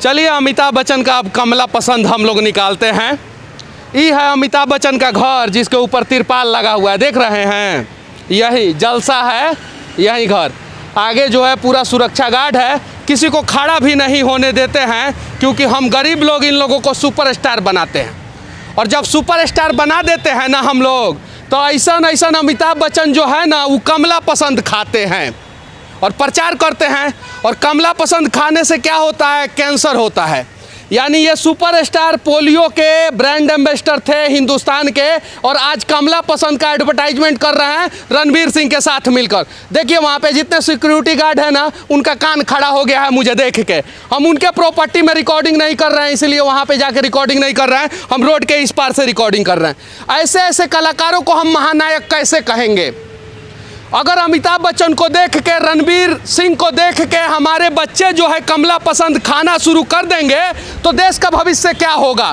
चलिए अमिताभ बच्चन का अब कमला पसंद हम लोग निकालते हैं। ये है अमिताभ बच्चन का घर जिसके ऊपर तिरपाल लगा हुआ है, देख रहे हैं, यही जलसा है, यही घर। आगे जो है पूरा सुरक्षा गार्ड है, किसी को खड़ा भी नहीं होने देते हैं क्योंकि हम गरीब लोग इन लोगों को सुपरस्टार बनाते हैं। और जब सुपरस्टार बना देते हैं ना हम लोग, तो ऐसा अमिताभ बच्चन जो है ना वो कमला पसंद खाते हैं और प्रचार करते हैं। और कमला पसंद खाने से क्या होता है, कैंसर होता है। यानी ये सुपरस्टार पोलियो के ब्रांड एम्बेसडर थे हिंदुस्तान के, और आज कमला पसंद का एडवर्टाइजमेंट कर रहे हैं रणवीर सिंह के साथ मिलकर। देखिए वहाँ पे जितने सिक्योरिटी गार्ड है ना, उनका कान खड़ा हो गया है मुझे देख के। हम उनके प्रॉपर्टी में रिकॉर्डिंग नहीं कर रहे हैं, इसलिए वहाँ पे जाके रिकॉर्डिंग नहीं कर रहे हैं, हम रोड के इस पार से रिकॉर्डिंग कर रहे हैं। ऐसे ऐसे कलाकारों को हम महानायक कैसे कहेंगे? अगर अमिताभ बच्चन को देख के, रणवीर सिंह को देख के हमारे बच्चे जो है कमला पसंद खाना शुरू कर देंगे तो देश का भविष्य क्या होगा?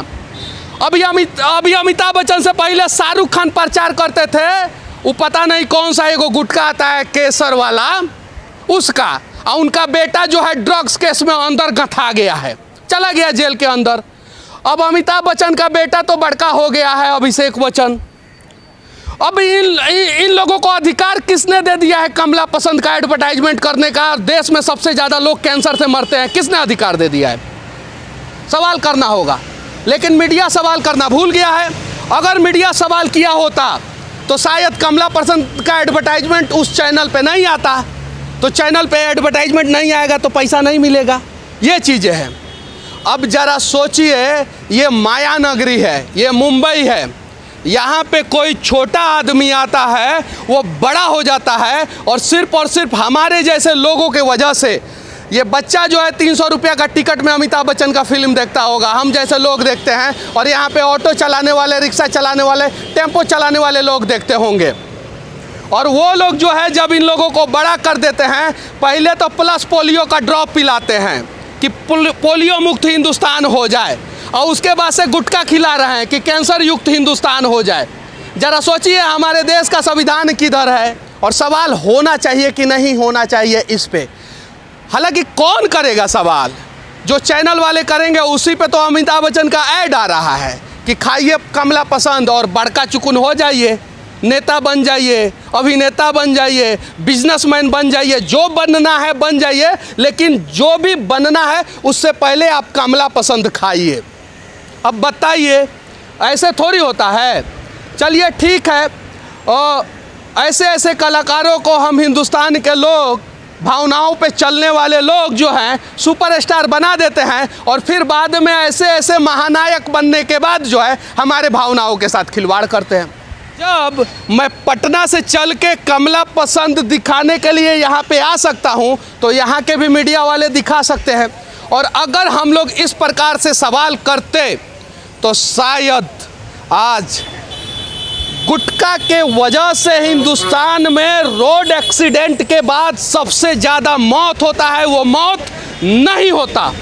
अभी अमिताभ बच्चन से पहले शाहरुख खान प्रचार करते थे, वो पता नहीं कौन सा एगो गुटखा आता है केसर वाला, उसका, और उनका बेटा जो है ड्रग्स केस में अंदर गंथा गया है, चला गया जेल के अंदर। अब अमिताभ बच्चन का बेटा तो बड़का हो गया है, अभिषेक बच्चन। अब इन लोगों को अधिकार किसने दे दिया है कमला पसंद का एडवर्टाइजमेंट करने का? देश में सबसे ज़्यादा लोग कैंसर से मरते हैं, किसने अधिकार दे दिया है? सवाल करना होगा। लेकिन मीडिया सवाल करना भूल गया है। अगर मीडिया सवाल किया होता तो शायद कमला पसंद का एडवर्टाइजमेंट उस चैनल पे नहीं आता। तो चैनल पे एडवर्टाइजमेंट नहीं आएगा तो पैसा नहीं मिलेगा। ये चीज़ें हैं। अब ज़रा सोचिए, ये माया नगरी है, ये मुंबई है। यहाँ पे कोई छोटा आदमी आता है, वो बड़ा हो जाता है, और सिर्फ हमारे जैसे लोगों के वजह से। ये बच्चा जो है 300 रुपया का टिकट में अमिताभ बच्चन का फिल्म देखता होगा, हम जैसे लोग देखते हैं, और यहाँ पे ऑटो चलाने वाले, रिक्शा चलाने वाले, टेम्पो चलाने वाले लोग देखते होंगे। और वो लोग जो है जब इन लोगों को बड़ा कर देते हैं, पहले तो प्लस पोलियो का ड्रॉप पिलाते हैं कि पोलियो मुक्त हिंदुस्तान हो जाए, और उसके बाद से गुटखा खिला रहे हैं कि कैंसर युक्त हिंदुस्तान हो जाए। ज़रा सोचिए हमारे देश का संविधान किधर है, और सवाल होना चाहिए कि नहीं होना चाहिए इस पे। हालांकि कौन करेगा सवाल? जो चैनल वाले करेंगे उसी पे तो अमिताभ बच्चन का ऐड आ रहा है कि खाइए कमला पसंद और बड़का चुकुन हो जाइए, नेता बन जाइए, अभिनेता बन जाइए, बिजनेसमैन बन जाइए, जो बनना है बन जाइए, लेकिन जो भी बनना है उससे पहले आप कमला पसंद खाइए। अब बताइए, ऐसे थोड़ी होता है। चलिए ठीक है, और ऐसे कलाकारों को हम हिंदुस्तान के लोग, भावनाओं पे चलने वाले लोग जो हैं, सुपरस्टार बना देते हैं, और फिर बाद में ऐसे महानायक बनने के बाद जो है हमारे भावनाओं के साथ खिलवाड़ करते हैं। जब मैं पटना से चल के कमला पसंद दिखाने के लिए यहाँ पे आ सकता हूँ, तो यहाँ के भी मीडिया वाले दिखा सकते हैं। और अगर हम लोग इस प्रकार से सवाल करते तो शायद आज गुटखा के वजह से हिंदुस्तान में रोड एक्सीडेंट के बाद सबसे ज़्यादा मौत होता है, वो मौत नहीं होता।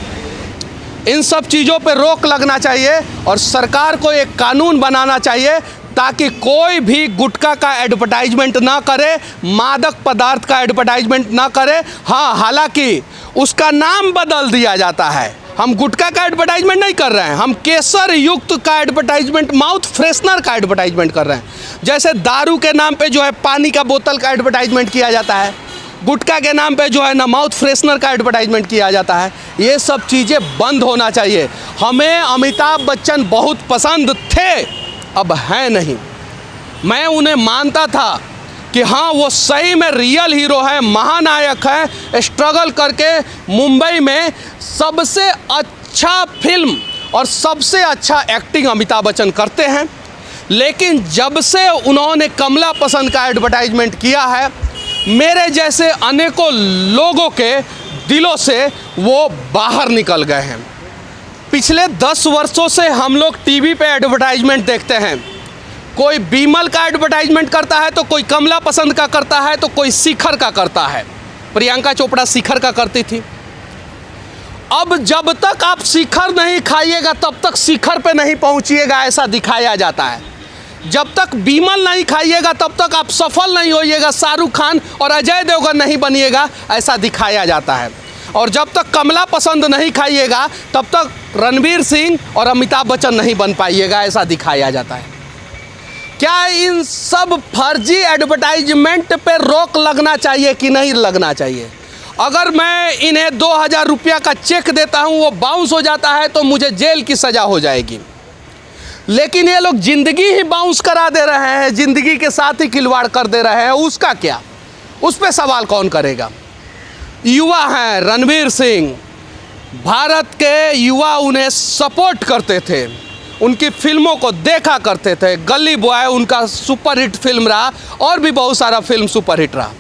इन सब चीज़ों पे रोक लगना चाहिए, और सरकार को एक कानून बनाना चाहिए ताकि कोई भी गुटखा का एडवर्टाइजमेंट ना करे, मादक पदार्थ का एडवर्टाइजमेंट ना करे। हाँ, हालांकि उसका नाम बदल दिया जाता है। हम गुटखा का एडवर्टाइजमेंट नहीं कर रहे हैं, हम केसर युक्त का एडवर्टाइजमेंट, माउथ फ्रेशनर का एडवर्टाइजमेंट कर रहे हैं। जैसे दारू के नाम पे जो है पानी का बोतल का एडवर्टाइजमेंट किया जाता है, गुटखा के नाम पे जो है ना माउथ फ्रेशनर का एडवर्टाइजमेंट किया जाता है। ये सब चीज़ें बंद होना चाहिए। हमें अमिताभ बच्चन बहुत पसंद थे, अब हैं नहीं। मैं उन्हें मानता था कि हाँ वो सही में रियल हीरो है, महानायक है। स्ट्रगल करके मुंबई में सबसे अच्छा फिल्म और सबसे अच्छा एक्टिंग अमिताभ बच्चन करते हैं। लेकिन जब से उन्होंने कमला पसंद का एडवर्टाइजमेंट किया है, मेरे जैसे अनेकों लोगों के दिलों से वो बाहर निकल गए हैं। पिछले 10 वर्षों से हम लोग टीवी पे एडवर्टाइजमेंट देखते हैं। कोई बीमल का एडवर्टाइजमेंट करता है, तो कोई कमला पसंद का करता है, तो कोई शिखर का करता है। प्रियंका चोपड़ा शिखर का करती थी। अब जब तक आप शिखर नहीं खाइएगा तब तक शिखर पे नहीं पहुंचिएगा, ऐसा दिखाया जाता है। जब तक बीमल नहीं खाइएगा तब तक आप सफल नहीं होइएगा, शाहरुख खान और अजय देवगन नहीं बनिएगा, ऐसा दिखाया जाता है। और जब तक कमला पसंद नहीं खाइएगा तब तक रणवीर सिंह और अमिताभ बच्चन नहीं बन पाइएगा, ऐसा दिखाया जाता है। क्या इन सब फर्जी एडवर्टाइजमेंट पे रोक लगना चाहिए कि नहीं लगना चाहिए? अगर मैं इन्हें 2000 रुपया का चेक देता हूँ, वो बाउंस हो जाता है तो मुझे जेल की सज़ा हो जाएगी। लेकिन ये लोग ज़िंदगी ही बाउंस करा दे रहे हैं, ज़िंदगी के साथ ही खिलवाड़ कर दे रहे हैं। उसका क्या? उस पर सवाल कौन करेगा? युवा हैं रणवीर सिंह, भारत के युवा उन्हें सपोर्ट करते थे, उनकी फिल्मों को देखा करते थे। गली बॉय उनका सुपरहिट फिल्म रहा और भी बहुत सारा फिल्म सुपरहिट रहा।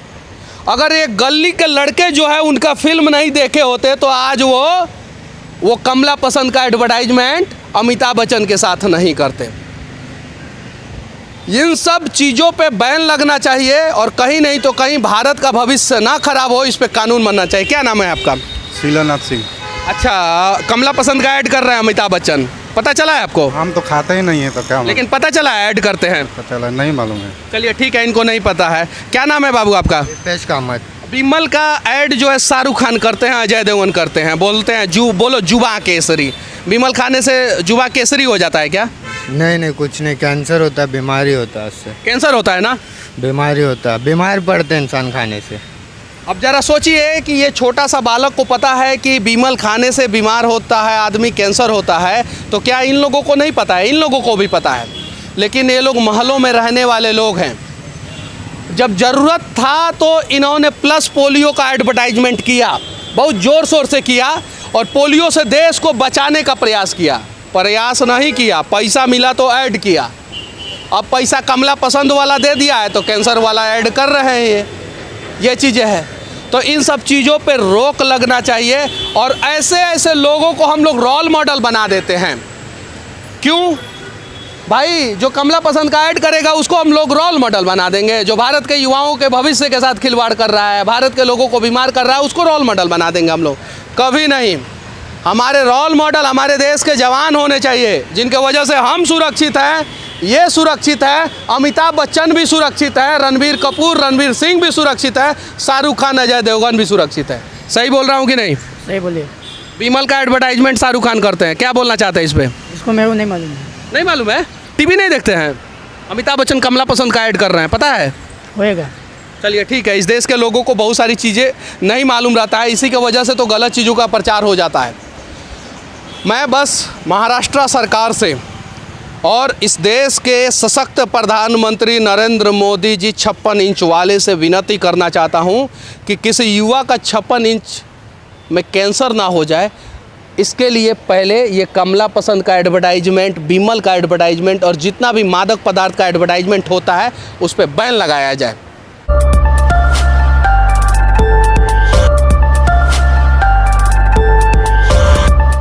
अगर ये गली के लड़के जो है उनका फिल्म नहीं देखे होते तो आज वो कमला पसंद का एडवर्टाइजमेंट अमिताभ बच्चन के साथ नहीं करते। इन सब चीज़ों पे बैन लगना चाहिए और कहीं नहीं तो कहीं भारत का भविष्य ना खराब हो, इस पे कानून बनना चाहिए। क्या नाम है आपका? शीलानाथ सिंह। अच्छा, कमला पसंद का ऐड कर रहे हैं अमिताभ बच्चन, पता चला है आपको? हम तो खाते ही नहीं है तो क्या? लेकिन पता चला है ऐड करते हैं। पता चला नहीं मालूम है। चलिए ठीक है, इनको नहीं पता है। क्या नाम है बाबू आपका? पेश का अहमद। विमल का ऐड जो है शाहरुख खान करते हैं, अजय देवगन करते हैं, बोलते हैं बोलो जुबा केसरी। विमल खाने से जुबा केसरी हो जाता है क्या? नहीं, कुछ नहीं, कैंसर होता है, बीमारी होता है उससे। कैंसर होता है ना? बीमारी होता है, बीमार पड़ते हैं इंसान खाने से। अब जरा सोचिए कि ये छोटा सा बालक को पता है कि विमल खाने से बीमार होता है आदमी, कैंसर होता है, तो क्या इन लोगों को नहीं पता है? इन लोगों को भी पता है, लेकिन ये लोग महलों में रहने वाले लोग हैं। जब ज़रूरत था तो इन्होंने प्लस पोलियो का एडवर्टाइजमेंट किया, बहुत ज़ोर शोर से किया और पोलियो से देश को बचाने का प्रयास किया। प्रयास नहीं किया, पैसा मिला तो ऐड किया। अब पैसा कमला पसंद वाला दे दिया है तो कैंसर वाला ऐड कर रहे हैं। ये चीज़ें हैं, तो इन सब चीज़ों पे रोक लगना चाहिए और ऐसे ऐसे लोगों को हम लोग रोल मॉडल बना देते हैं। क्यों भाई? जो कमला पसंद का ऐड करेगा उसको हम लोग रोल मॉडल बना देंगे। जो भारत के युवाओं के भविष्य के साथ खिलवाड़ कर रहा है, भारत के लोगों को बीमार कर रहा है, उसको रोल मॉडल बना देंगे हम लोग? कभी नहीं। हमारे रोल मॉडल हमारे देश के जवान होने चाहिए, जिनके वजह से हम सुरक्षित हैं, ये सुरक्षित है, अमिताभ बच्चन भी सुरक्षित है, रणबीर कपूर रणवीर सिंह भी सुरक्षित है, शाहरुख खान अजय देवगन भी सुरक्षित है। सही बोल रहा हूँ कि नहीं? सही बोलिए। विमल का एडवर्टाइजमेंट शाहरुख खान करते हैं, क्या बोलना चाहते हैं इस पर? इसको मेरे को नहीं मालूम है। नहीं मालूम है? टीवी नहीं देखते हैं? अमिताभ बच्चन कमला पसंद का ऐड कर रहे हैं, पता है? होएगा। चलिए ठीक है, इस देश के लोगों को बहुत सारी चीज़ें नहीं मालूम रहता है, इसी की वजह से तो गलत चीज़ों का प्रचार हो जाता है। मैं बस महाराष्ट्र सरकार से और इस देश के सशक्त प्रधानमंत्री नरेंद्र मोदी जी 56 इंच वाले से विनती करना चाहता हूं कि किसी युवा का 56 इंच में कैंसर ना हो जाए, इसके लिए पहले ये कमला पसंद का एडवर्टाइजमेंट, विमल का एडवर्टाइजमेंट और जितना भी मादक पदार्थ का एडवर्टाइजमेंट होता है उस पर बैन लगाया जाए।